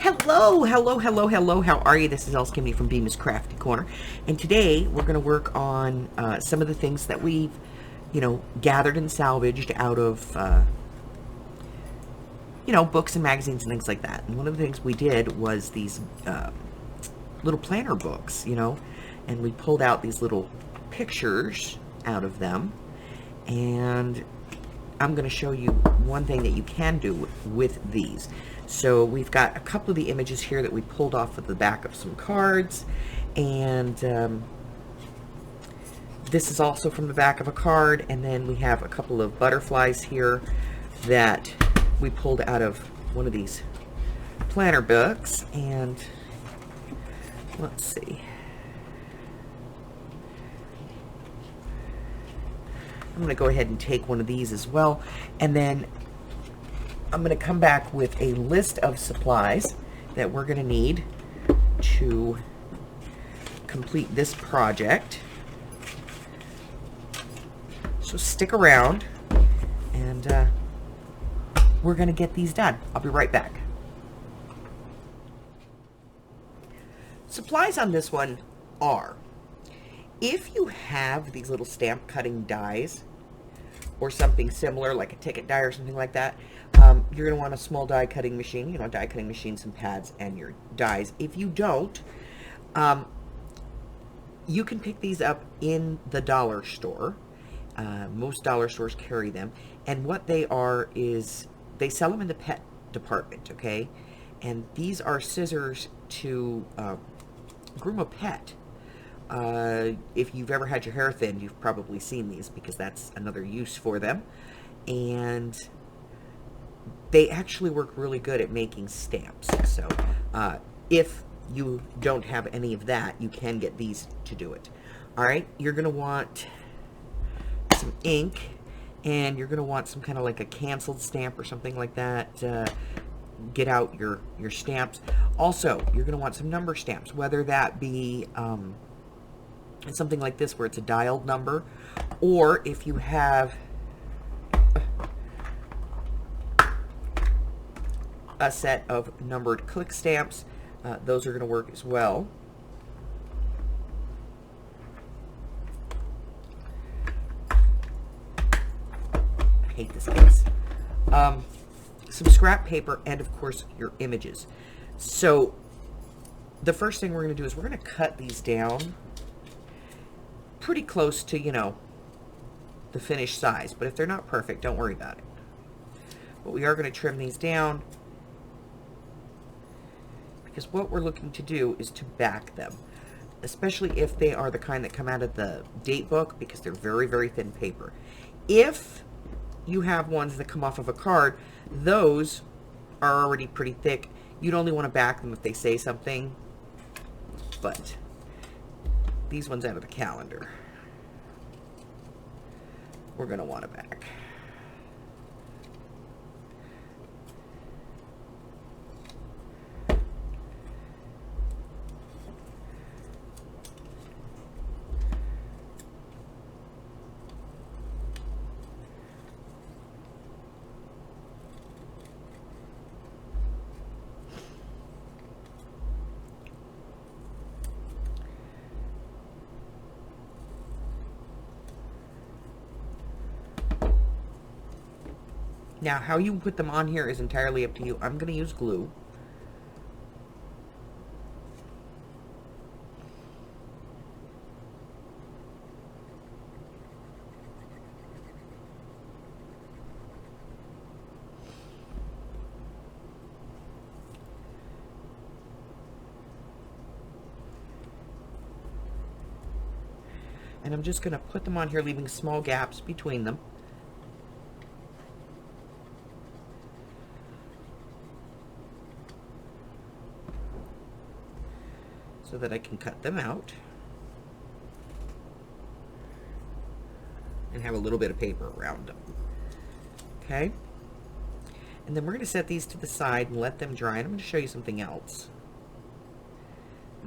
Hello, hello, hello, hello. How are you? This is Els Kimmy from Bemis Crafty Corner. And today we're going to work on some of the things that we've, gathered and salvaged out of, books and magazines and things like that. And one of the things we did was these little planner books, and we pulled out these little pictures out of them. And I'm going to show you one thing that you can do with these. So we've got a couple of the images here that we pulled off of the back of some cards, and this is also from the back of a card, and then we have a couple of butterflies here that we pulled out of one of these planner books. And let's see, I'm going to go ahead and take one of these as well, and then I'm going to come back with a list of supplies that we're going to need to complete this project. So stick around, and we're going to get these done. I'll be right back. Supplies on this one are, if you have these little stamp cutting dies or something similar, like a ticket die or something like that, you're going to want a small die cutting machine, die cutting machine, some pads, and your dies. If you don't, you can pick these up in the dollar store. Most dollar stores carry them. And what they are is, they sell them in the pet department, okay? And these are scissors to groom a pet. If you've ever had your hair thinned, you've probably seen these, because that's another use for them. And they actually work really good at making stamps. So if you don't have any of that, you can get these to do it. All right, you're going to want some ink, and you're going to want some kind of like a canceled stamp or something like that. Get out your stamps. Also, you're going to want some number stamps, whether that be something like this where it's a dialed number, or if you have a set of numbered click stamps, those are going to work as well. I hate this case. Some scrap paper, and of course your images. So the first thing we're going to do is we're going to cut these down pretty close to, the finished size. But if they're not perfect, don't worry about it. But we are going to trim these down, because what we're looking to do is to back them, especially if they are the kind that come out of the date book, because they're very, very thin paper. If you have ones that come off of a card, those are already pretty thick. You'd only want to back them if they say something, but these ones out of the calendar, we're going to want to back. Now, how you put them on here is entirely up to you. I'm going to use glue. And I'm just going to put them on here, leaving small gaps between them. So that I can cut them out and have a little bit of paper around them. Okay? And then we're going to set these to the side and let them dry. And I'm going to show you something else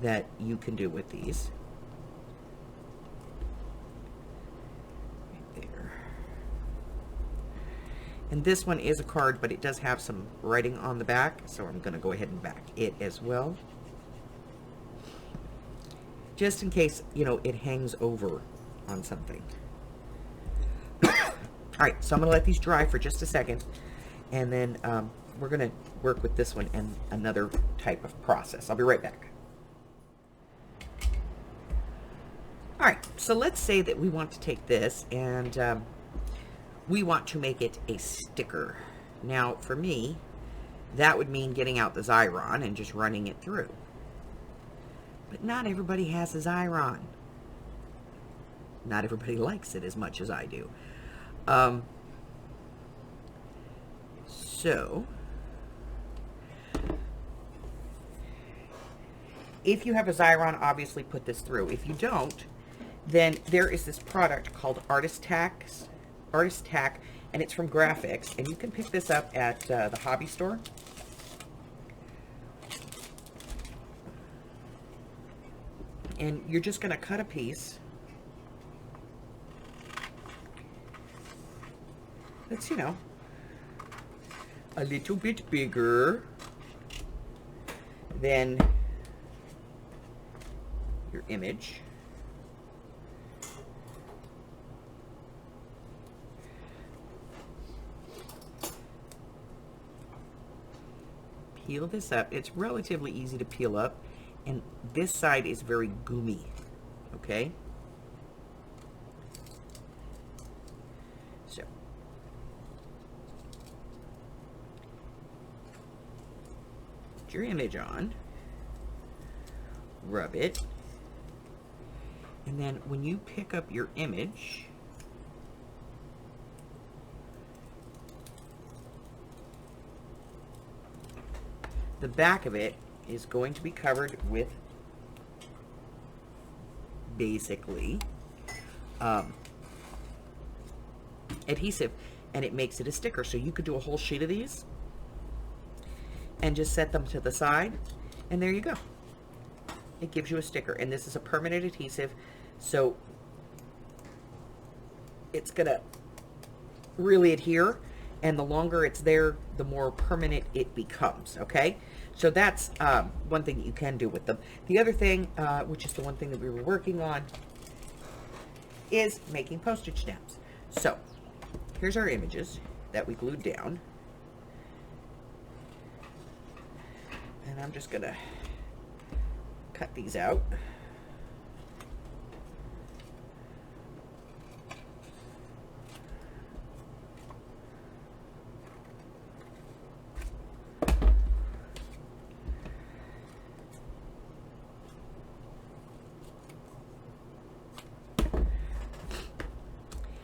that you can do with these. Right there. And this one is a card, but it does have some writing on the back, so I'm going to go ahead and back it as well. Just in case, you know, it hangs over on something. All right, so I'm going to let these dry for just a second, and then we're going to work with this one and another type of process. I'll be right back. All right, so let's say that we want to take this and we want to make it a sticker. Now, for me, that would mean getting out the Xyron and just running it through. But not everybody has a Xyron. Not everybody likes it as much as I do. So, if you have a Xyron, obviously put this through. If you don't, then there is this product called Artist Tack, and it's from Graphics, and you can pick this up at the hobby store. And you're just going to cut a piece that's, you know, a little bit bigger than your image. Peel this up. It's relatively easy to peel up, and this side is very goomy, okay? So, put your image on, rub it, and then when you pick up your image, the back of it is going to be covered with basically adhesive, and it makes it a sticker. So you could do a whole sheet of these and just set them to the side, and there you go. It gives you a sticker, and this is a permanent adhesive, so it's gonna really adhere, and the longer it's there, the more permanent it becomes, okay? So that's one thing that you can do with them. The other thing, which is the one thing that we were working on, is making postage stamps. So here's our images that we glued down. And I'm just gonna cut these out.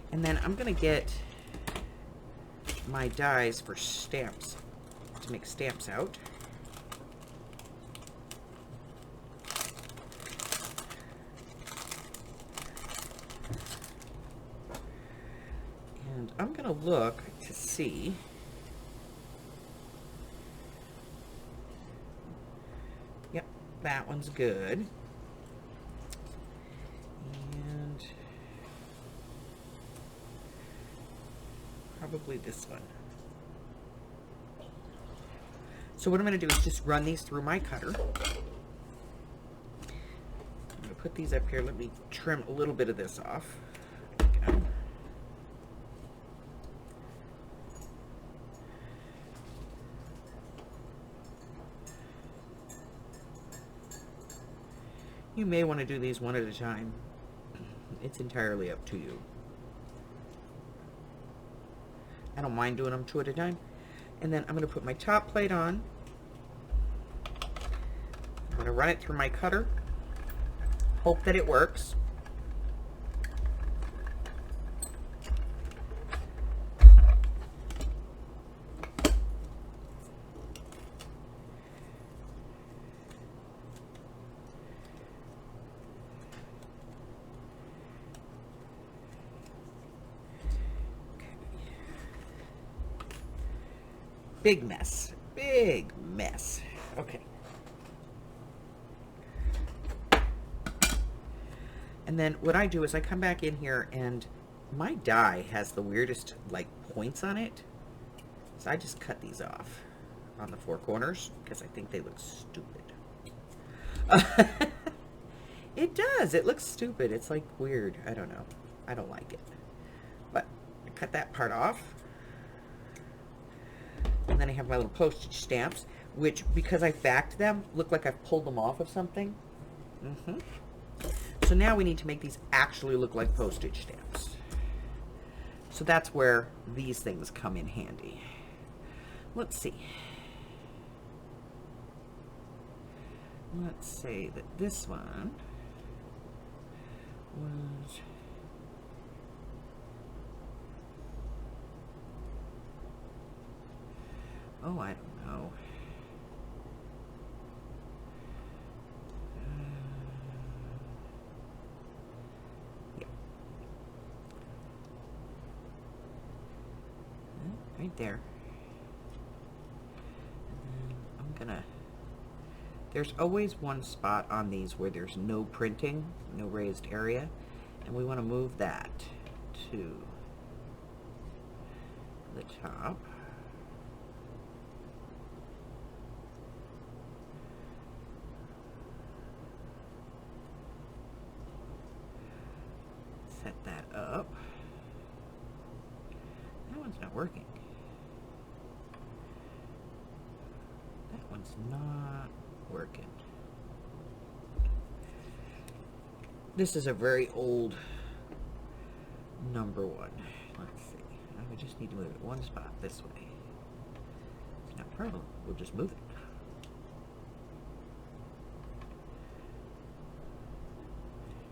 And then I'm going to get my dies for stamps, to make stamps out. And I'm going to look to see yep, that one's good. Probably this one. So what I'm going to do is just run these through my cutter. I'm going to put these up here. Let me trim a little bit of this off. Okay. You may want to do these one at a time. It's entirely up to you. I don't mind doing them two at a time. And then I'm going to put my top plate on. I'm going to run it through my cutter. Hope that it works. Big mess. Big mess. Okay. And then what I do is I come back in here, and my die has the weirdest like points on it. So I just cut these off on the four corners because I think they look stupid. It does. It looks stupid. It's like weird. I don't know. I don't like it. But I cut that part off. And then I have my little postage stamps, which, because I fact them, look like I've pulled them off of something. So now we need to make these actually look like postage stamps. So that's where these things come in handy. Let's see. Let's say that this one was... Oh, I don't know. Yeah. Right there. And then I'm gonna... There's always one spot on these where there's no printing, no raised area, and we want to move that to the top. Set that up. That one's not working. That one's not working. This is a very old number one. Let's see. I would just need to move it one spot this way. It's not a problem. We'll just move it.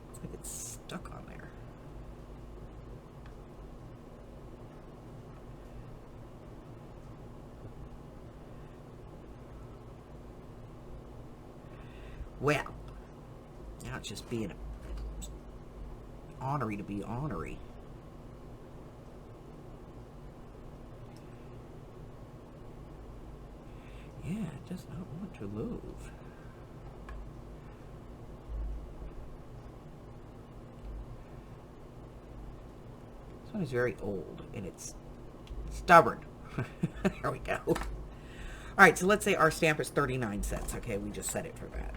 It's like it's stuck on there. Well, now it's just being ornery to be ornery. Yeah, it does not want to move. This one is very old and it's stubborn. There we go. All right, so let's say our stamp is 39 cents. Okay, we just set it for that.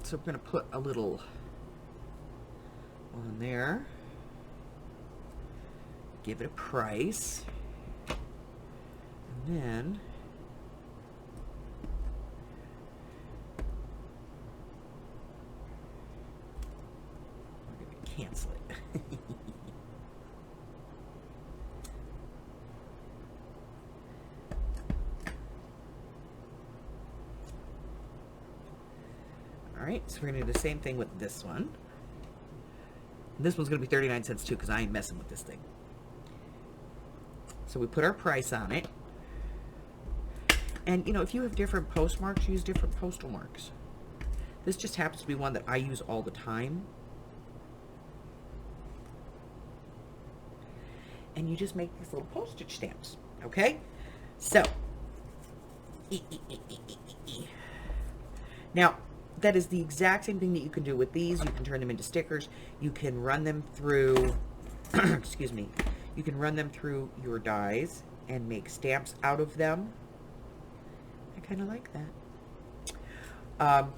So we're going to put a little on there. Give it a price. And then we're going to cancel it. Alright, so we're going to do the same thing with this one. And this one's going to be 39 cents too because I ain't messing with this thing. So we put our price on it. And, you know, if you have different postmarks, use different postal marks. This just happens to be one that I use all the time. And you just make these little postage stamps, okay? So, now, that is the exact same thing that you can do with these. You can turn them into stickers. You can run them through, excuse me, you can run them through your dies and make stamps out of them. I kind of like that. I'm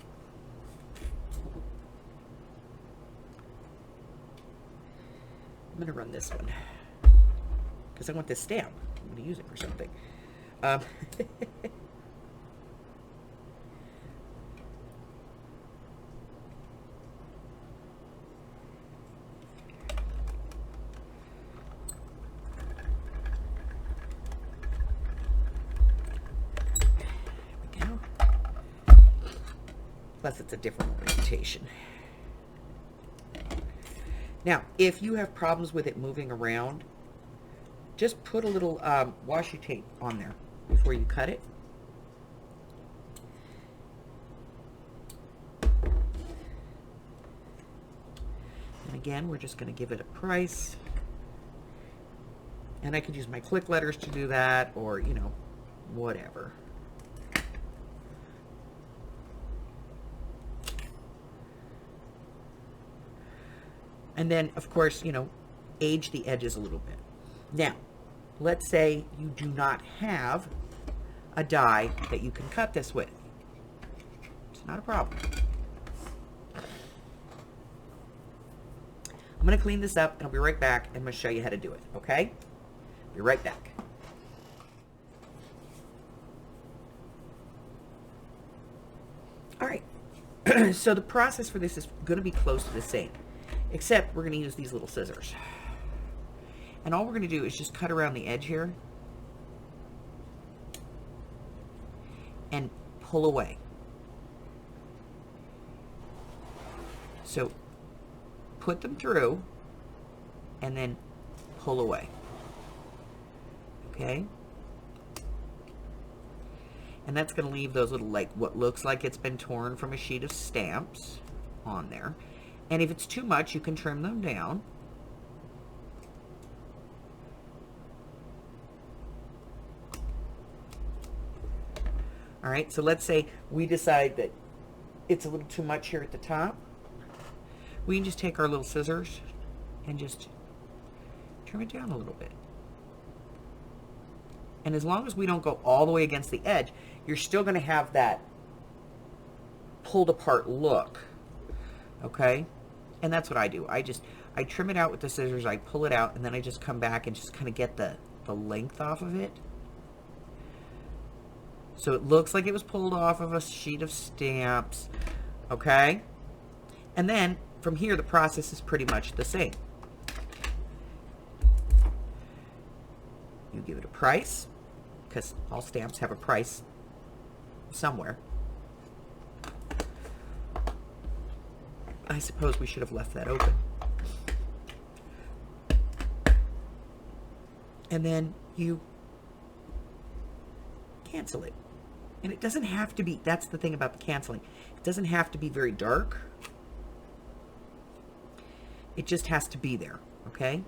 going to run this one because I want this stamp. I'm going to use it for something. Plus it's a different orientation. Now, if you have problems with it moving around, just put a little washi tape on there before you cut it. And again, we're just going to give it a price. And I could use my click letters to do that, or, you know, whatever. And then, of course, age the edges a little bit. Now, let's say you do not have a die that you can cut this with. It's not a problem. I'm going to clean this up, and I'll be right back, and I'm going to show you how to do it, okay? Be right back. All right. So the process for this is going to be close to the same, except we're going to use these little scissors. And all we're going to do is just cut around the edge here and pull away. So put them through and then pull away. Okay? And that's going to leave those little, like, what looks like it's been torn from a sheet of stamps on there. And if it's too much, you can trim them down. All right, so let's say we decide that it's a little too much here at the top. We can just take our little scissors and just trim it down a little bit. And as long as we don't go all the way against the edge, you're still going to have that pulled apart look. Okay? And that's what I do. I trim it out with the scissors, I pull it out, and then I just come back and just kind of get the length off of it. So it looks like it was pulled off of a sheet of stamps. Okay? And then from here, the process is pretty much the same. You give it a price, because all stamps have a price somewhere. I suppose we should have left that open. And then you cancel it. And it doesn't have to be, that's the thing about the canceling. It doesn't have to be very dark. It just has to be there, okay?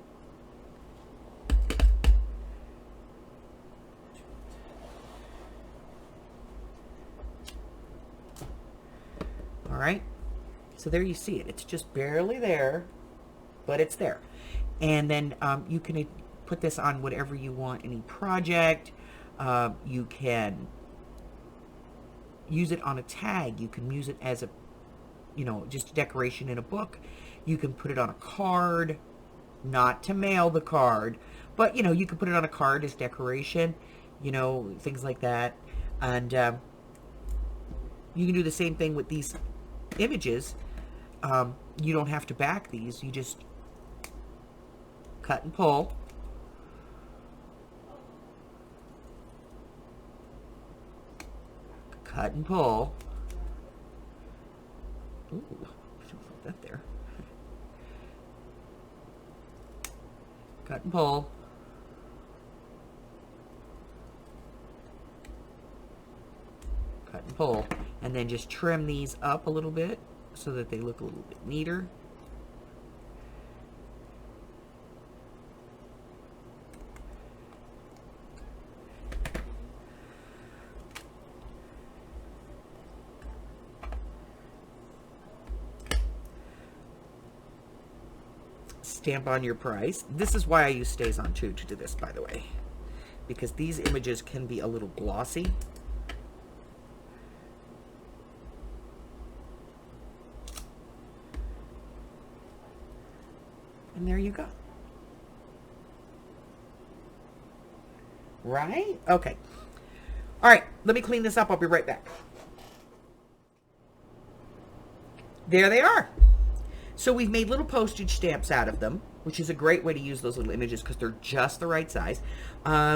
All right, so there you see it. It's just barely there, but it's there. And then you can put this on whatever you want, any project. You can use it on a tag. You can use it as a, just a decoration in a book. You can put it on a card, not to mail the card, but, you can put it on a card as decoration, things like that. And you can do the same thing with these images. You don't have to back these. You just cut and pull. Cut and pull. Ooh, shouldn't put that there. Cut and pull. Cut and pull. And then just trim these up a little bit so that they look a little bit neater. Stamp on your price. This is why I use Stays On 2 to do this, by the way, because these images can be a little glossy. And there you go. Right? Okay. All right, let me clean this up. I'll be right back. There they are. So we've made little postage stamps out of them, which is a great way to use those little images because they're just the right size.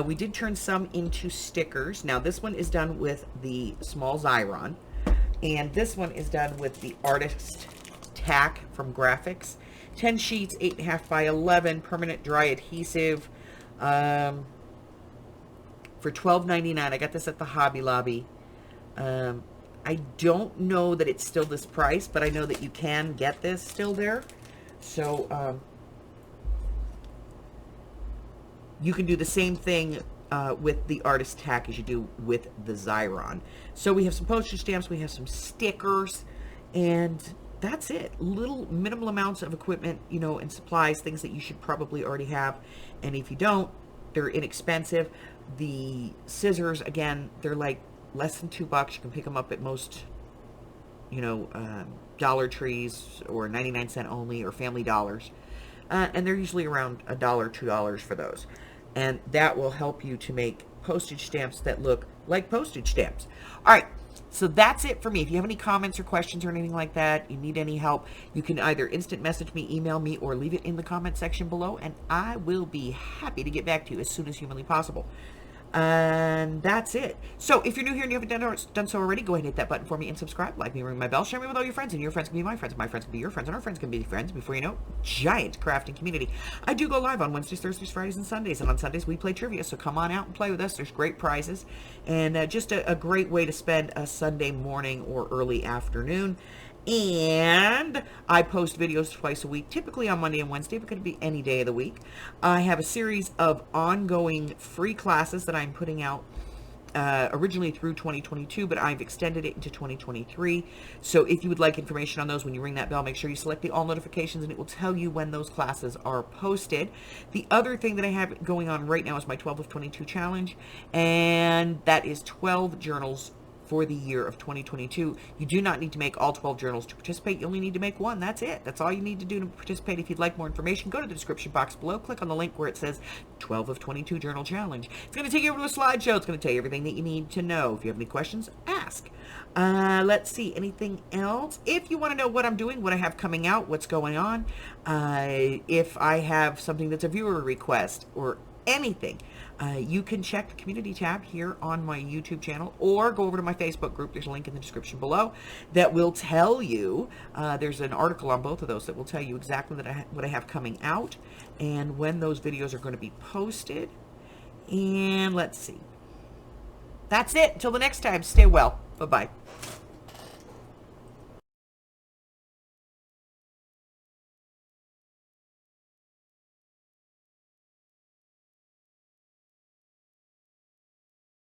We did turn some into stickers. Now this one is done with the small Xyron, and this one is done with the artist tack from Graphics. 10 sheets, 8.5 by 11, permanent dry adhesive, for $12.99. I got this at the Hobby Lobby. I don't know that it's still this price, but I know that you can get this still there. So you can do the same thing with the artist tack as you do with the Xyron. So we have some postage stamps, we have some stickers, and that's it. Little minimal amounts of equipment, and supplies, things that you should probably already have. And if you don't, they're inexpensive. The scissors, again, they're like less than $2. You can pick them up at most, Dollar Trees or 99-cent only or Family Dollars. And they're usually around $1, $2 for those. And that will help you to make postage stamps that look like postage stamps. All right. So that's it for me. If you have any comments or questions or anything like that, you need any help, you can either instant message me, email me, or leave it in the comment section below, and I will be happy to get back to you as soon as humanly possible. And that's it. So if you're new here and you haven't done so already, go ahead and hit that button for me and subscribe. Like me, ring my bell, share me with all your friends, and your friends can be my friends. My friends can be your friends, and our friends can be friends. Before you know, giant crafting community. I do go live on Wednesdays, Thursdays, Fridays, and Sundays. And on Sundays, we play trivia. So come on out and play with us. There's great prizes. And just a great way to spend a Sunday morning or early afternoon. And I post videos twice a week, typically on Monday and Wednesday, but it could be any day of the week. I have a series of ongoing free classes that I'm putting out originally through 2022, but I've extended it into 2023. So if you would like information on those, when you ring that bell, make sure you select the all notifications, and it will tell you when those classes are posted. The other thing that I have going on right now is my 12 of 22 challenge, and that is 12 journals for the year of 2022. You do not need to make all 12 journals to participate. You only need to make one. That's it. That's all you need to do to participate. If you'd like more information, go to the description box below. Click on the link where it says 12 of 22 Journal Challenge. It's going to take you over to a slideshow. It's going to tell you everything that you need to know. If you have any questions, ask. Let's see. Anything else? If you want to know what I'm doing, what I have coming out, what's going on, if I have something that's a viewer request or anything, you can check the community tab here on my YouTube channel, or go over to my Facebook group. There's a link in the description below that will tell you, there's an article on both of those that will tell you exactly what I have coming out and when those videos are going to be posted. And let's see. That's it. Until the next time, stay well. Bye-bye.